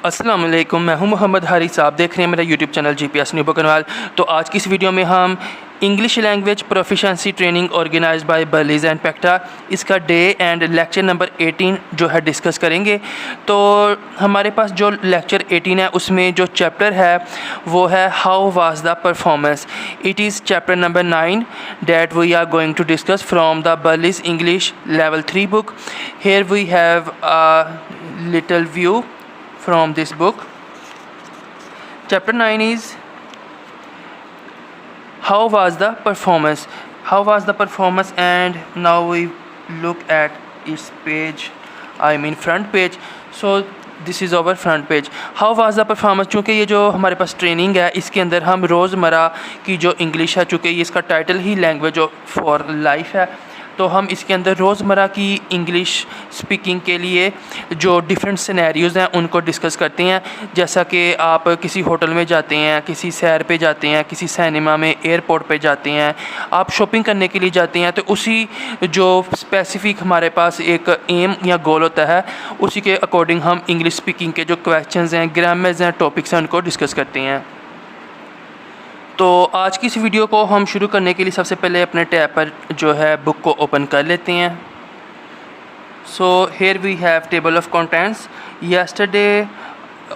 अस्सलाम वालेकुम, मैं हूं मोहम्मद हारिस। आप देख रहे हैं मेरा YouTube channel GPS new Bakanwal. तो आज की इस वीडियो में हम English language proficiency training organized by Berlitz and PECTA, इसका डे एंड लेक्चर नंबर 18 जो है डिस्कस करेंगे। तो हमारे पास जो लेक्चर 18 है उसमें जो चैप्टर है वो है how was the performance. It is chapter number 9 that we are going to discuss from the Berlitz English level 3 book. Here we have a little view from this book. Chapter 9 is how was the performance. How was the performance, and now we look at its page, I mean front page. So this is our front page. How was the performance, चूँकि ये जो हमारे पास training है इसके अंदर हम रोज़मर्रा की जो इंग्लिश है, चूँकि ये इसका title he language for life है, तो हम इसके अंदर रोज़मर्रा की इंग्लिश स्पीकिंग के लिए जो डिफरेंट सिनेरियोज़ हैं उनको डिस्कस करते हैं। जैसा कि आप किसी होटल में जाते हैं, किसी सैर पे जाते हैं, किसी सिनेमा में, एयरपोर्ट पे जाते हैं, आप शॉपिंग करने के लिए जाते हैं, तो उसी जो स्पेसिफ़िक हमारे पास एक एम या गोल होता है उसी के अकॉर्डिंग हम इंग्लिश स्पीकिंग के जो क्वेश्चंस हैं, ग्रामर्स हैं, टॉपिक्स हैं, उनको डिस्कस करते हैं। तो आज की इस वीडियो को हम शुरू करने के लिए सबसे पहले अपने टैब पर जो है बुक को ओपन कर लेते हैं। So here we have table of contents. Yesterday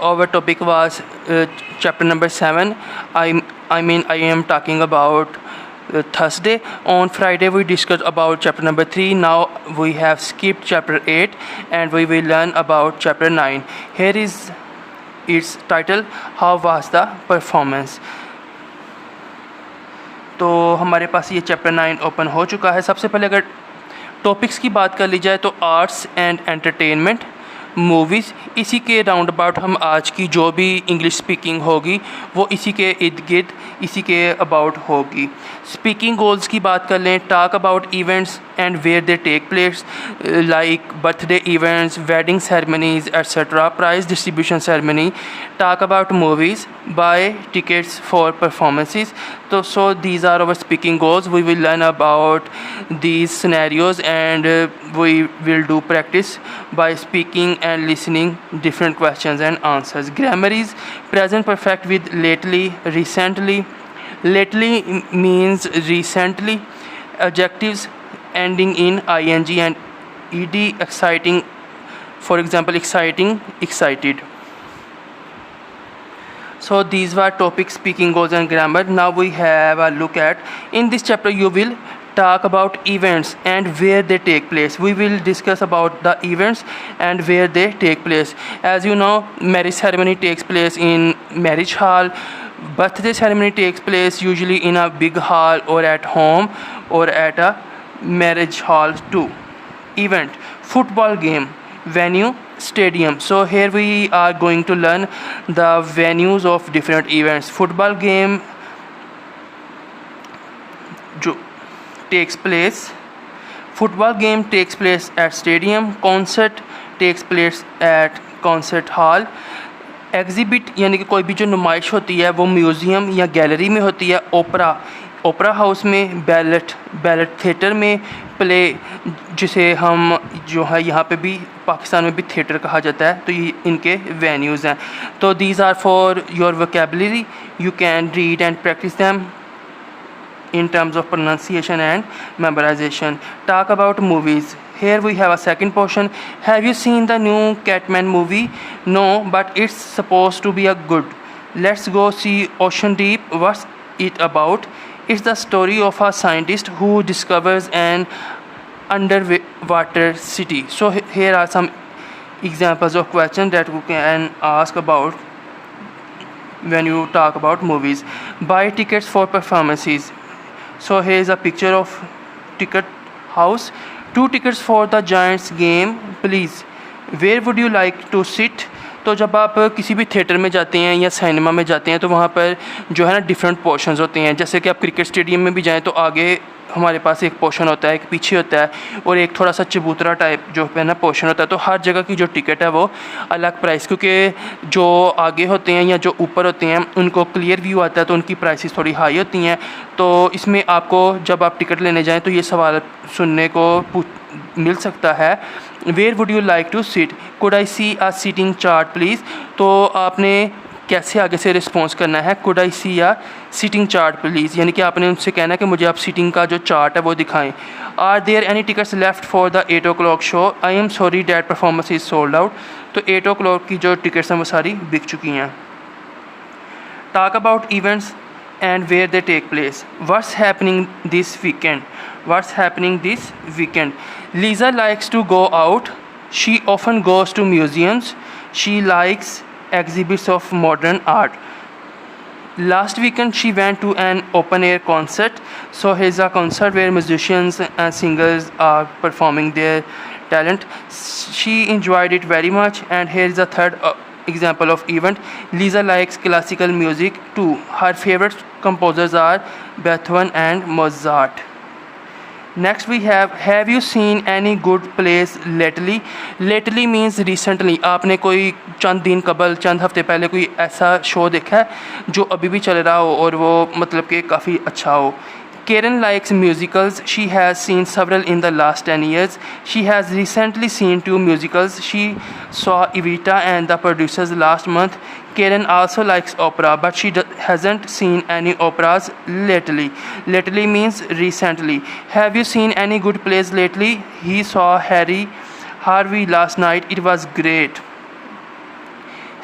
our topic was chapter number 7। I am talking about Thursday. On Friday we discussed about chapter number 3. Now we have skipped chapter 8 and we will learn about chapter 9. Here is its title, how was the performance. तो हमारे पास ये chapter 9 open हो चुका है। सबसे पहले अगर topics की बात कर ली जाए तो आर्ट्स एंड एंटरटेनमेंट, मूवीज़, इसी के राउंड अबाउट हम आज की जो भी इंग्लिश स्पीकिंग होगी वो इसी के इर्द गिर्द, इसी के अबाउट होगी। स्पीकिंग गोल्स की बात कर लें, talk about events and where they take place like birthday events, wedding ceremonies et cetera, prize distribution ceremony. Talk about movies, buy tickets for performances. तो so these are our speaking goals. We will learn about these scenarios and we will do practice by speaking and listening different questions and answers. Grammar is present perfect with lately, recently. Lately means recently. Adjectives ending in ing and ed. Exciting, for example, exciting, excited. So these were topics, speaking goals and grammar. Now we have a look at, in this chapter you will talk about events and where they take place. We will discuss about the events and where they take place. As you know, marriage ceremony takes place in marriage hall. Birthday ceremony takes place usually in a big hall or at home or at a marriage hall too. Event, football game, venue, stadium. So here we are going to learn the venues of different events. Football game takes place at stadium. Concert takes place at concert hall. Exhibit यानी कि कोई भी जो नुमाइश होती है वो museum या गैलरी में होती है। ओपरा हाउस में, बैलेट थिएटर में, प्ले जिसे हम जो है यहाँ पे भी पाकिस्तान में भी थिएटर कहा जाता है, तो ये इनके वेन्यूज़ हैं। तो these are for your vocabulary, you can read and practise them in terms of pronunciation and memorization. Talk about movies. Here we have a second portion. Have you seen the new Catman movie? No, but it's supposed to be a good. Let's go see Ocean Deep. What's it about? It's the story of a scientist who discovers an underwater city. So here are some examples of questions that we can ask about when you talk about movies. Buy tickets for performances. So here is a picture of ticket house. 2 tickets for the Giants game, please. Where would you like to sit? तो जब आप किसी भी theatre में जाते हैं या cinema में जाते हैं तो वहाँ पर जो है ना डिफरेंट पोर्शंस होते हैं। जैसे कि आप क्रिकेट स्टेडियम में भी जाएँ तो आगे हमारे पास एक पोर्शन होता है, एक पीछे होता है और एक थोड़ा सा चबूतरा टाइप जो है ना पोर्शन होता है। तो हर जगह की जो टिकट है वो अलग प्राइस, क्योंकि जो आगे होते हैं या जो ऊपर होते हैं उनको क्लियर व्यू आता है तो उनकी प्राइसेस थोड़ी हाई होती हैं। तो इसमें आपको जब आप टिकट लेने जाएँ तो ये सवाल सुनने को मिल सकता है, where would you like to sit, could I see a seating chart please. तो आपने कैसे आगे से रिस्पॉन्स करना है, कुड आई सी या सीटिंग चार्ट प्लीज़, यानी कि आपने उनसे कहना है कि मुझे आप सीटिंग का जो चार्ट है वो दिखाएं. Are there any tickets left for the 8 o'clock show, I am sorry that performance is sold out. तो 8 o'clock की जो टिकट्स हैं वो सारी बिक चुकी हैं. Talk about events and where they take place. What's happening this weekend? What's happening this weekend? Lisa likes to go out. She often goes to museums. She likes exhibits of modern art. Last weekend she went to an open air concert. So here's a concert where musicians and singers are performing their talent. She enjoyed it very much. And here's the third example of event. Lisa likes classical music too. Her favorite composers are Beethoven and Mozart. Next we have you seen any good plays lately? Lately means recently. आपने कोई चंद दिन कबल, चंद हफ्ते पहले कोई ऐसा show देखा है जो अभी भी चल रहा हो और वो मतलब कि काफ़ी अच्छा हो. Karen likes musicals. She has seen several in the last 10 years. She has recently seen 2 musicals. She saw Evita and the Producers last month. Karen also likes opera, but she hasn't seen any operas lately. Lately means recently. Have you seen any good plays lately? He saw Harvey last night. It was great.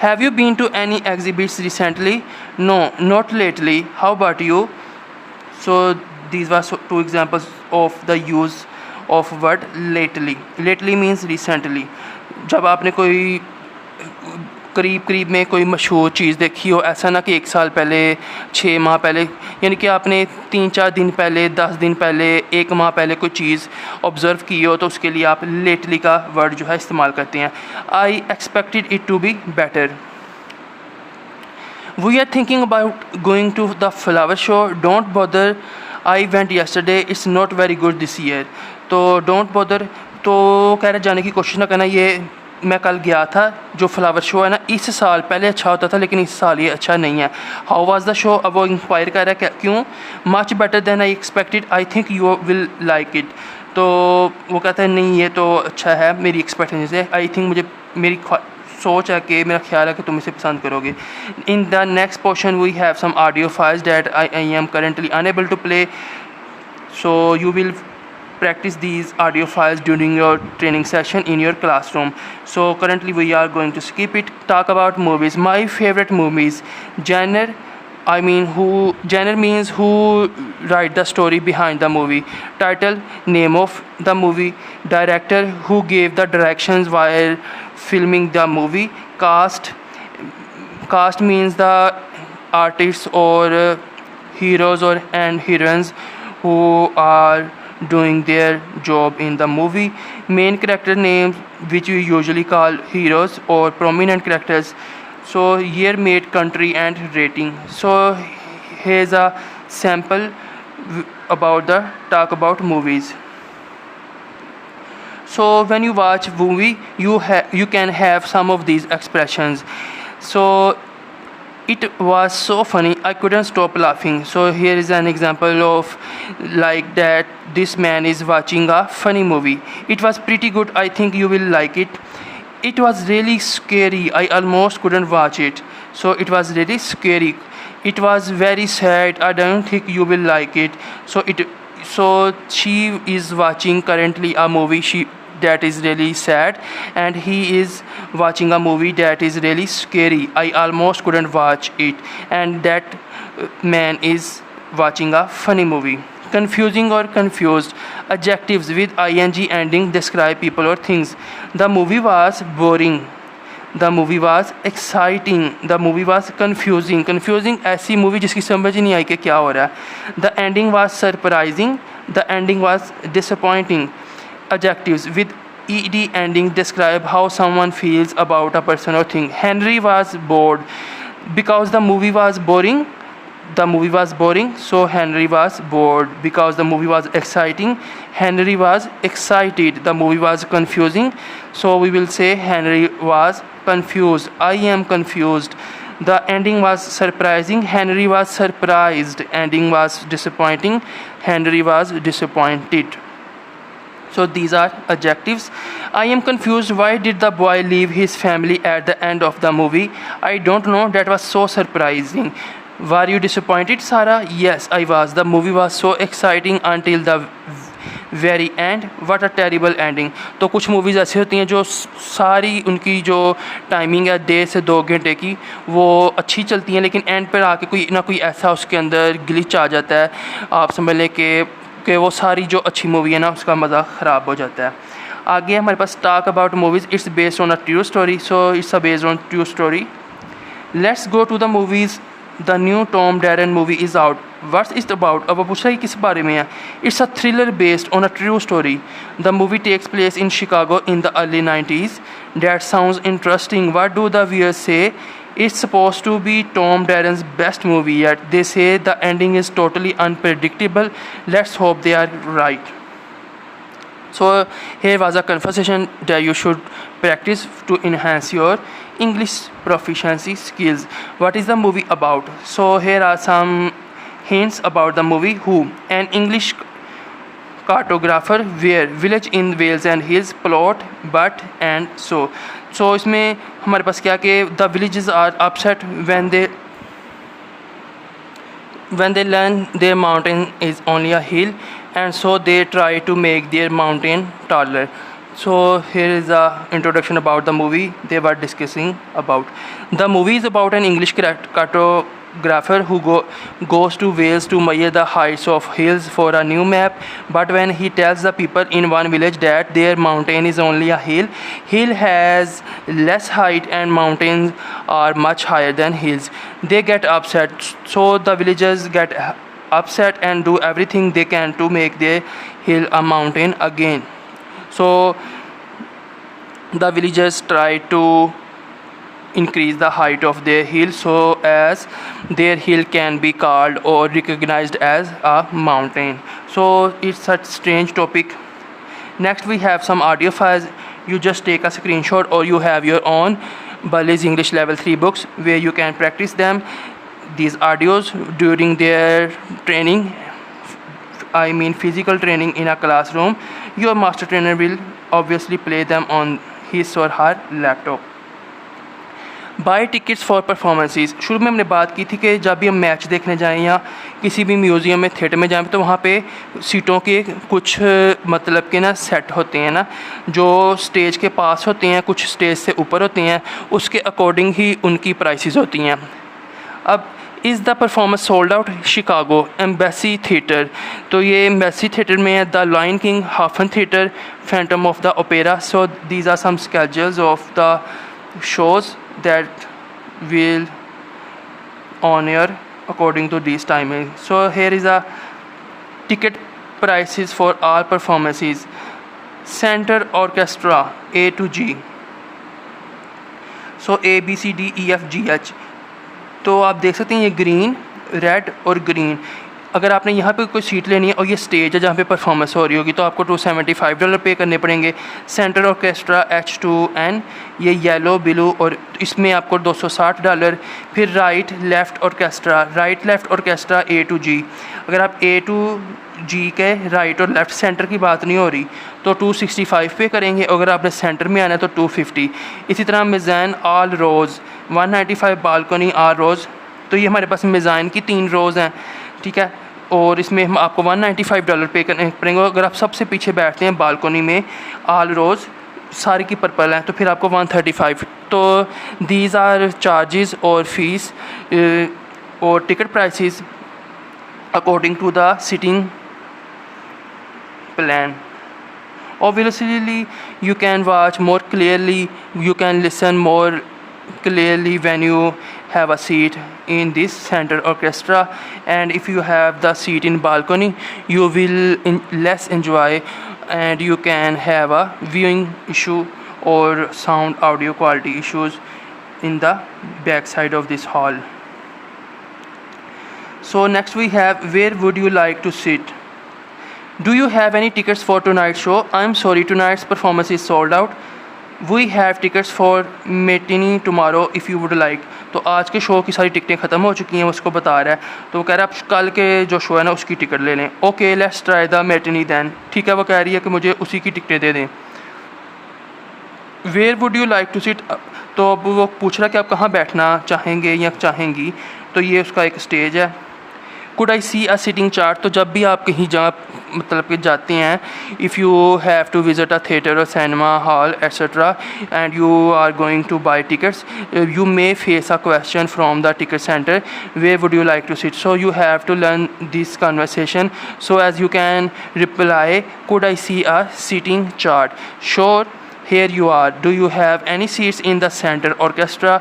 Have you been to any exhibits recently? No, not lately. How about you? So these were 2 examples of the use of word lately. Lately means recently. जब आपने कोई करीब में कोई मशहूर चीज़ देखी हो, ऐसा ना कि 1 साल पहले, 6 माह पहले, यानी कि आपने 3-4 दिन पहले, 10 दिन पहले, 1 माह पहले कोई चीज़ ऑब्ज़र्व की हो तो उसके लिए आप लेटली का वर्ड जो है इस्तेमाल करते हैं. I expected it to be better. We are thinking about going to the flower show. Don't bother. I went yesterday. It's not very good this year. तो don't bother. तो कह रहे जाने की कोशिश ना करना. ये मैं कल गया था. जो फ्लावर शो है ना, इस साल पहले अच्छा होता था लेकिन इस साल ये अच्छा नहीं है. How was the show? अब वो इंक्वायर कर रहा है क्यों. Much better than I expected. I think you will like it. तो वो कहता है नहीं ये तो अच्छा है मेरी एक्सपेक्टेशन से. आई थिंक मुझे मेरी सोच है कि मेरा ख्याल है कि तुम इसे पसंद करोगे. In the next portion we have some audio files that I am currently unable to play. So you will practice these audio files during your training session in your classroom. So currently we are going to skip it. Talk about movies. My favorite movies. Genre means who write the story behind the movie. Title, name of the movie. Director, who gave the directions while filming the movie. Cast means the artists or heroes and heroines who are doing their job in the movie. Main character names, which we usually call heroes or prominent characters. So year made, country and rating. So here's a sample about talk about movies. So when you watch movie, you can have some of these expressions. So it was so funny, I couldn't stop laughing. So here is an example of like that. This man is watching a funny movie. It was pretty good. I think you will like it. It was really scary. I almost couldn't watch it. So it was really scary. It was very sad. I don't think you will like it. So she is watching currently a movie that is really sad, and he is watching a movie that is really scary. I almost couldn't watch it. And that man is watching a funny movie. Confusing or confused. Adjectives with ing ending describe people or things. The movie was boring. The movie was exciting. The movie was confusing. Confusing ऐसी movie जिसकी समझ ही नहीं आई कि क्या हो रहा है. The ending was surprising. The ending was disappointing. Adjectives with ed ending describe how someone feels about a person or thing. Henry was bored. Because the movie was boring, the movie was boring, so Henry was bored. Because the movie was exciting, Henry was excited. The movie was confusing, so we will say Henry was confused. I am confused. The ending was surprising, Henry was surprised. Ending was disappointing, Henry was disappointed. So these are adjectives. I am confused. Why did the boy leave his family at the end of the movie? I don't know. That was so surprising. Were you disappointed, Sarah? Yes, I was. The movie was so exciting until the very and what a terrible ending. तो कुछ movies ऐसी होती हैं जो सारी उनकी जो timing है 1.5 से 2 घंटे की वो अच्छी चलती हैं, लेकिन एंड पर आके कोई ना कोई ऐसा उसके अंदर ग्लिच आ जाता है, आप समझ लें कि वो सारी जो अच्छी मूवी है ना उसका मज़ा ख़राब हो जाता है. आगे हमारे पास talk about movies. It's based on a true story. So it's a based on true story. Let's go to the movies. The new Tom Darren movie is out. What's it about? अब वो पूछ रहा है किस बारे में है. It's a thriller based on a true story. The movie takes place in Chicago in the early 90s. That sounds interesting. What do the viewers से? It's supposed to be Tom Darren's best movie yet. They say the ending is totally unpredictable. Let's hope they are right. So here was a conversation that you should practice to enhance your English proficiency skills. What is the movie about? So here are some hints about the movie. Who? An English cartographer. Where? Village in Wales and Hills. Plot, but, and so. So इसमें हमारे पास क्या कि the villages are upset when they learn their mountain is only a hill, and so they try to make their mountain taller. So here is the introduction about the movie they were discussing about. The movie is about an English cartographer who goes to Wales to measure the heights of hills for a new map. But when he tells the people in one village that their mountain is only a hill has less height and mountains are much higher than hills, they get upset. So the villagers get upset and do everything they can to make their hill a mountain again. So the villagers try to increase the height of their hill so as their hill can be called or recognized as a mountain. So it's such strange topic. Next we have some audio files. You just take a screenshot or you have your own Burley's English Level 3 books where you can practice them, these audios, during their training. I mean physical training in a classroom. Your master trainer will obviously play them on his or her laptop. By tickets for performances. शुरू में हमने बात की थी कि जब भी हम मैच देखने जाएं या किसी भी म्यूज़ियम में थिएटर में जाएं तो वहाँ पे सीटों के कुछ मतलब के ना सेट होते हैं ना, जो स्टेज के पास होते हैं, कुछ स्टेज से ऊपर होते हैं, उसके अकॉर्डिंग ही उनकी प्राइसेस होती हैं. अब is the performance sold out? Chicago Embassy theatre. तो ये एम्बेसी थिएटर में है. The Lion King, Hafen theatre, Phantom of the Opera. So these are some schedules of the shows that will on air according to these timing. So here is a ticket prices for all performances. Center Orchestra A to G. So A B C D E F G H. तो आप देख सकते हैं ये green, red और green. अगर आपने यहाँ पे कोई सीट लेनी है और ये स्टेज है जहाँ पे परफॉर्मेंस हो रही होगी तो आपको $275 पे करने पड़ेंगे. सेंटर ऑर्केस्ट्रा H2N, ये येलो ब्लू, और इसमें आपको $260. फिर right left orchestra A to G. अगर आप A to G के राइट और लेफ़्ट सेंटर की बात नहीं हो रही तो $265 पे करेंगे. अगर आपने सेंटर में आना है तो $250. इसी तरह मेज़ाइन ऑल रोज़ $195. बालकनी ऑल रोज़. तो ये हमारे पास मेज़ाइन की 3 रोज़ हैं, ठीक है, और इसमें हम आपको $195 पे करने पड़ेंगे. अगर आप सबसे पीछे बैठते हैं बालकनी में ऑल रोज़ सारी की पर्पल हैं तो फिर आपको 135. तो दीज आर चार्जेस और फीस और ticket prices according to the seating plan. Obviously you can watch more clearly, you can listen more clearly when you have a seat in this center orchestra, and if you have the seat in balcony you will less enjoy and you can have a viewing issue or sound audio quality issues in the back side of this hall. So next we have, where would you like to sit? Do you have any tickets for tonight's show? I'm sorry, tonight's performance is sold out. We have tickets for matinee tomorrow if you would like. तो आज के show की सारी टिकटें ख़त्म हो चुकी हैं, उसको बता रहा है। तो वो कह रहा है आप कल के जो शो है ना उसकी टिकट ले लें। Okay let's try the matinee then. ठीक है, वो कह रही है कि मुझे उसी की टिकटें दे दें। Where would you like to sit. तो अब वो पूछ रहा है कि आप कहाँ बैठना चाहेंगे या चाहेंगी। तो ये उसका एक स्टेज है। Could I see a seating chart. तो जब भी आप कहीं जा मतलब कि जाते हैं, if you have to visit a theatre और cinema hall et cetera and you are going to buy tickets, you may face a question from the ticket center, where would you like to sit? So you have to learn this conversation so as you can reply, could I see a seating chart? Sure, here you are. Do you have any seats in the center orchestra?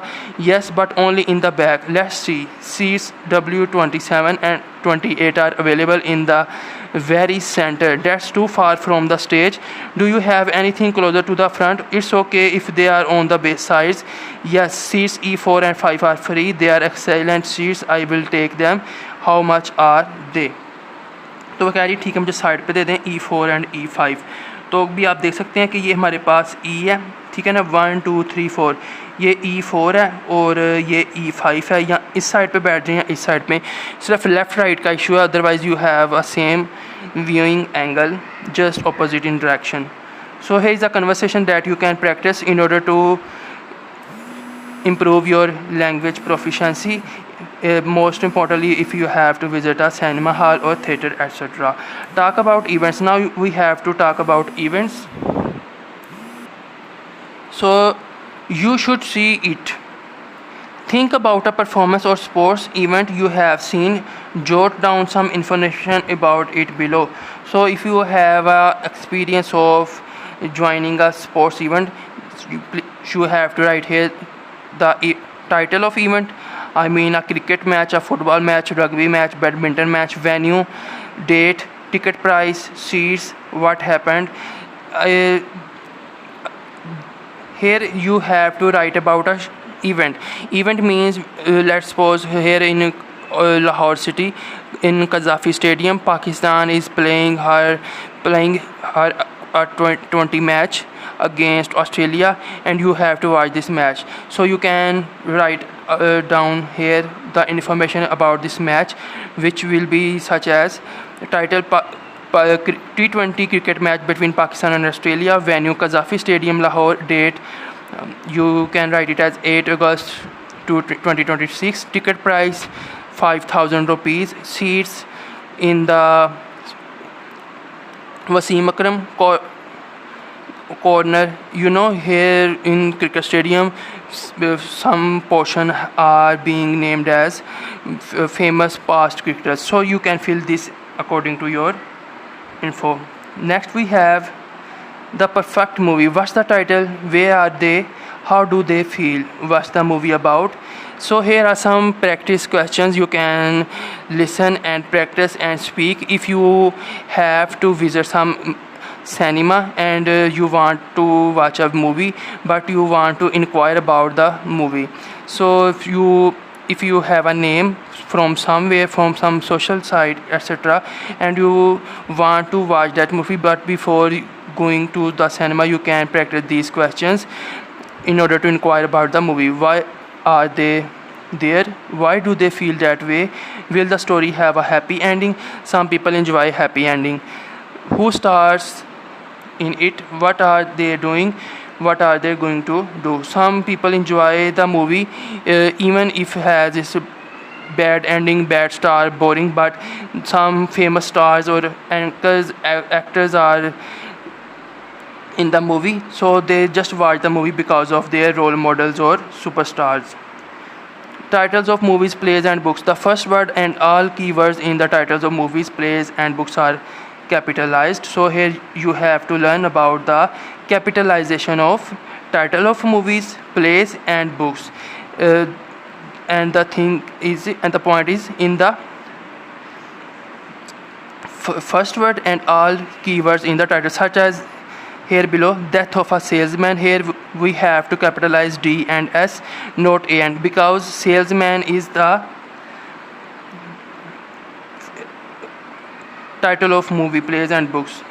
Yes, but only in the back. Let's see. Seats W27 and 28 are available in the very center. That's too far from the stage. Do you have anything closer to the front? It's okay if they are on the base sides. Yes, seats E4 and 5 are free. They are excellent seats. I will take them. How much are they? तो वो कह रही ठीक है मुझे side पे दे दें E4 and E5। तो भी आप देख सकते हैं कि ये हमारे पास E है, ठीक है ना, 1 2 3 4। ये E4 है और ये E5 है। या इस साइड पे बैठ जाए या इस साइड पे, सिर्फ लेफ़्ट राइट का इशू है, otherwise you have a same viewing angle, just opposite in direction. So here is a conversation that you can practice in order to improve your language proficiency. Most importantly, if you have to visit a cinema hall or theater, etc. Talk about events. Now we have to talk about events. So you should see it. Think about a performance or sports event you have seen. Jot down some information about it below. So if you have a experience of joining a sports event, you have to write here the title of event. I mean a cricket match, a football match, rugby match, badminton match, venue, date, ticket price, seats, what happened. Here you have to write about a event. Event means let's suppose here in Lahore city, in Qaddafi Stadium, Pakistan is playing her 20 match against Australia, and you have to watch this match. So you can write down here the information about this match, which will be such as title T20 cricket match between Pakistan and Australia, venue Qaddafi Stadium, Lahore, date you can write it as 8 August 2026, ticket price 5,000 rupees, seats in the Wasim Akram corner. You know, here in cricket stadium some portion are being named as famous past cricketers, so you can fill this according to your info. Next we have the perfect movie. What's the title? Where are they? How do they feel? What's the movie about? So here are some practice questions. You can listen and practice and speak. If you have to visit some cinema and you want to watch a movie but you want to inquire about the movie, so if you have a name from somewhere, from some social site, etc., and you want to watch that movie, but before going to the cinema you can practice these questions in order to inquire about the movie. Why are they there? Why do they feel that way? Will the story have a happy ending? Some people enjoy happy ending. Who stars in it? What are they doing? What are they going to do? Some people enjoy the movie even if it has this bad ending, bad star, boring, but some famous stars or actors are in the movie, so they just watch the movie because of their role models or superstars. Titles of movies, plays and books. The first word and all keywords in the titles of movies, plays and books are capitalized. So here you have to learn about the capitalization of title of movies, plays and books. And the point is in the first word and all keywords in the title, such as here below, death of a salesman. Here we have to capitalize D and S, not A and, because salesman is the title of movie, plays and books.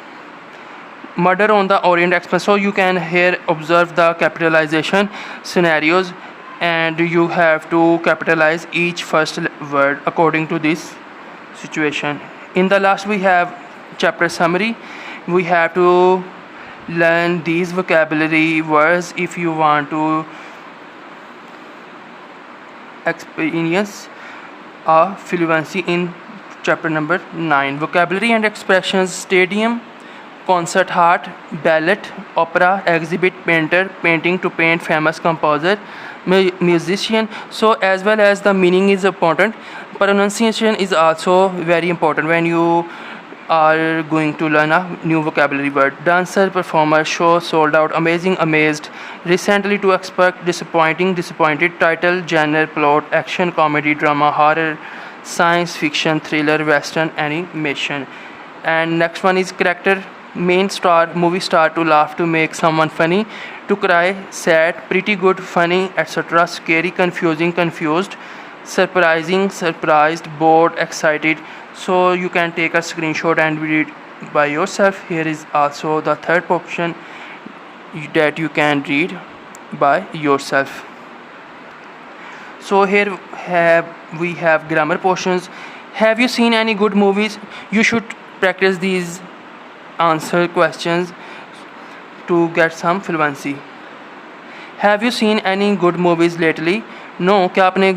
Murder on the Orient Express. So you can here observe the capitalization scenarios, and you have to capitalize each first word according to this situation. In the last we have chapter summary. We have to learn these vocabulary words if you want to experience a fluency in chapter number 9. Vocabulary and expressions: stadium, concert hall, ballet, opera, exhibit, painter, painting, to paint, famous, composer, musician. So as well as the meaning is important, pronunciation is also very important when you are going to learn a new vocabulary word. Dancer, performer, show, sold out, amazing, amazed, recently, to expect, disappointing, disappointed, title, genre, plot, action, comedy, drama, horror, science fiction, thriller, western, animation. And next one is character: main star, movie star, to laugh, to make someone funny, to cry, sad, pretty good, funny, etc., scary, confusing, confused, surprising, surprised, bored, excited. So you can take a screenshot and read by yourself. Here is also the third option that you can read by yourself. So here we have grammar portions. Have you seen any good movies? You should practice these answer questions to get some fluency. Have you seen any good movies lately? No. क्या आपने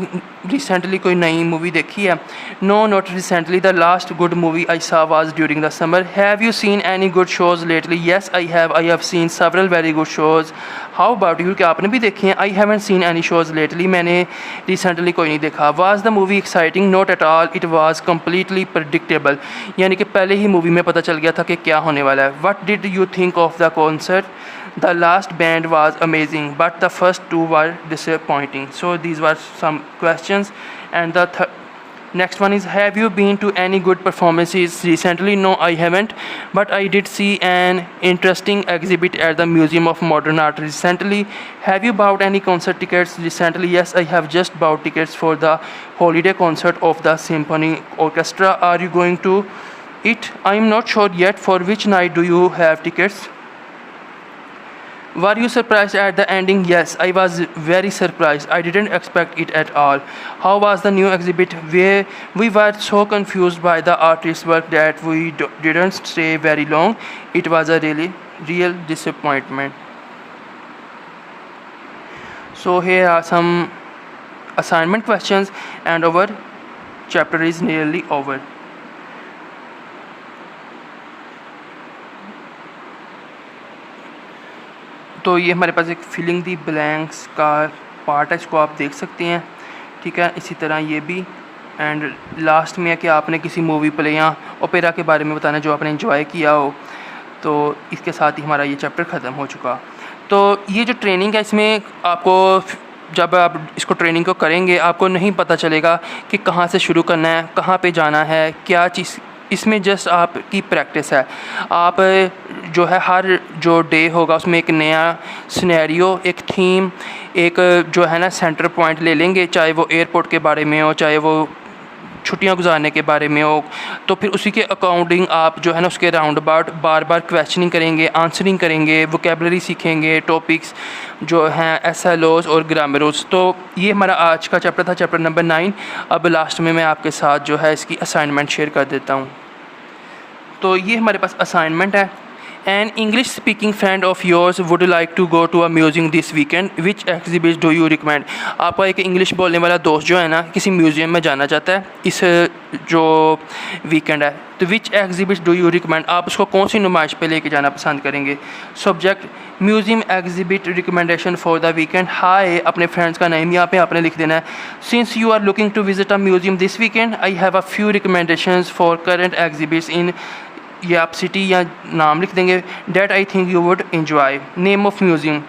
recently कोई नई movie देखी है? No, not recently. The last good movie I saw was during the summer. Have you seen any good shows lately? Yes, I have. I have seen several very good shows. How about you? क्या आपने भी देखी हैं? I haven't seen any shows lately. मैंने recently कोई नहीं देखा. Was the movie exciting? Not at all. It was completely predictable. यानी कि पहले ही मूवी में पता चल गया था कि क्या होने वाला है. What did you think of the concert? The last band was amazing, but the first two were disappointing. So these were some questions. And the next one is: have you been to any good performances recently? No, I haven't, but I did see an interesting exhibit at the Museum of Modern Art recently. Have you bought any concert tickets recently? Yes, I have just bought tickets for the holiday concert of the symphony orchestra. Are you going to it? I am not sure yet. For which night do you have tickets? Were you surprised at the ending? Yes, I was very surprised. I didn't expect it at all. How was the new exhibit? We were so confused by the artist's work that we didn't stay very long. It was a real disappointment. So here are some assignment questions, and our chapter is nearly over. तो ये हमारे पास एक filling दी blanks का part है, इसको आप देख सकते हैं. ठीक है, इसी तरह ये भी. एंड लास्ट में है कि आपने किसी मूवी प्ले या ओपेरा के बारे में बताना जो आपने एंजॉय किया हो. तो इसके साथ ही हमारा ये चैप्टर ख़त्म हो चुका. तो ये जो ट्रेनिंग है, इसमें आपको जब आप इसको ट्रेनिंग को करेंगे आपको नहीं पता चलेगा कि कहाँ से शुरू करना है, कहाँ पे जाना है, क्या चीज़. इसमें जस्ट आपकी प्रैक्टिस है. आप जो है हर जो डे होगा उसमें एक नया सिनेरियो, एक थीम, एक जो है ना सेंटर पॉइंट ले लेंगे, चाहे वो एयरपोर्ट के बारे में हो, चाहे वो छुट्टियां गुजारने के बारे में हो. तो फिर उसी के अकॉर्डिंग आप जो है ना उसके round about bar bar questioning करेंगे, आंसरिंग करेंगे, वोकेबलरी सीखेंगे, टॉपिक्स जो हैं SLOs और ग्रामर्स. तो ये हमारा आज का चैप्टर था, चैप्टर नंबर 9. अब लास्ट में मैं आपके साथ जो है इसकी असाइनमेंट शेयर कर देता हूँ. तो ये हमारे पास असाइनमेंट है. An English speaking friend of yours would like to go to a museum this weekend. Which exhibit do you recommend? आपका एक इंग्लिश बोलने वाला दोस्त जो है ना किसी म्यूज़ियम में जाना चाहता है इस जो वीकेंड है. तो विच एग्जिबिट डू यू रिकमेंड? आप उसको कौन सी नुमाइश पे लेके जाना पसंद करेंगे? Subject: museum exhibit recommendation for the weekend. Hi, अपने फ्रेंड्स का नेम यहाँ पे आपने लिख देना है. Since you are looking to visit a museum this weekend, I have a few recommendations for current exhibits in, या आप सिटी या नाम लिख देंगे, that I think you would enjoy. Name of museum: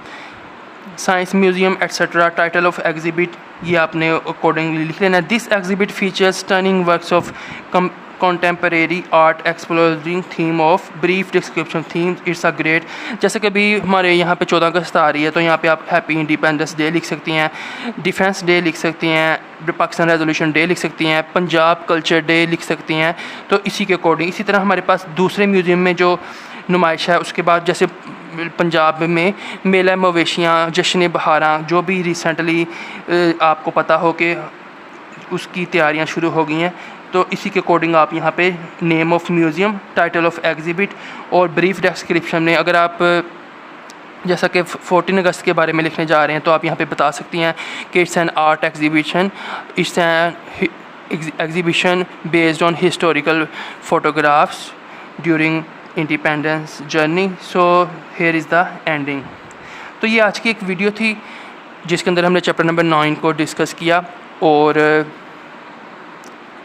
science museum etcetera. Title of exhibit ये आपने accordingly लिख लेना. This exhibit features stunning works of contemporary art exploring theme of brief description themes. It's a great. जैसे कि अभी हमारे यहाँ पे 14 अगस्त आ रही है तो यहाँ पे आप हैप्पी इंडिपेंडेंस डे लिख सकती हैं, डिफेंस डे लिख सकती हैं, पाकिस्तान रेजोल्यूशन डे लिख सकती हैं, पंजाब कल्चर डे लिख सकती हैं. तो इसी के अकॉर्डिंग. इसी तरह हमारे पास दूसरे म्यूज़ियम में जो नुमाइश है। उसके बाद जैसे पंजाब में मेला मवेशियाँ, जश्न बहारां, जो भी रिसेंटली आपको पता हो कि उसकी तैयारियां शुरू हो गई हैं, तो इसी के अकॉर्डिंग आप यहाँ पे name of museum, title of exhibit और ब्रीफ डिस्क्रिप्शन में अगर आप जैसा कि 14 अगस्त के बारे में लिखने जा रहे हैं तो आप यहाँ पे बता सकती हैं कि it's an art exhibition, it's an exhibition based on historical photographs during independence journey. So here is the ending. तो ये आज की एक वीडियो थी जिसके अंदर हमने चैप्टर नंबर 9 को डिस्कस किया। और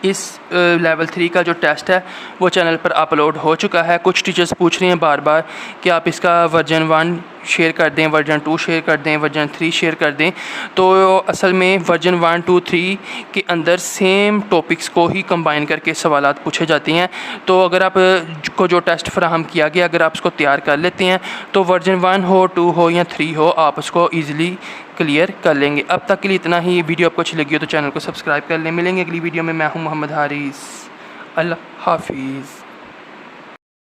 इस लेवल 3 का जो टेस्ट है वो चैनल पर अपलोड हो चुका है। कुछ टीचर्स पूछ रहे हैं बार बार कि आप इसका वर्जन 1 शेयर कर दें, वर्जन 2 शेयर कर दें, वर्जन 3 शेयर कर दें। तो असल में वर्जन 1, 2, 3 के अंदर सेम टॉपिक्स को ही कंबाइन करके सवालात पूछे जाते हैं। तो अगर आप को जो टेस्ट फराहम किया गया अगर आप उसको तैयार कर लेते हैं तो वर्जन 1 हो, 2 हो या 3 हो, आप उसको ईज़िली क्लियर कर लेंगे। अब तक के लिए इतना ही। वीडियो आपको अच्छी लगी हो तो चैनल को सब्सक्राइब कर लें। मिलेंगे अगली वीडियो में। मैं हूँ मोहम्मद हारिस। अल्लाह हाफिज़।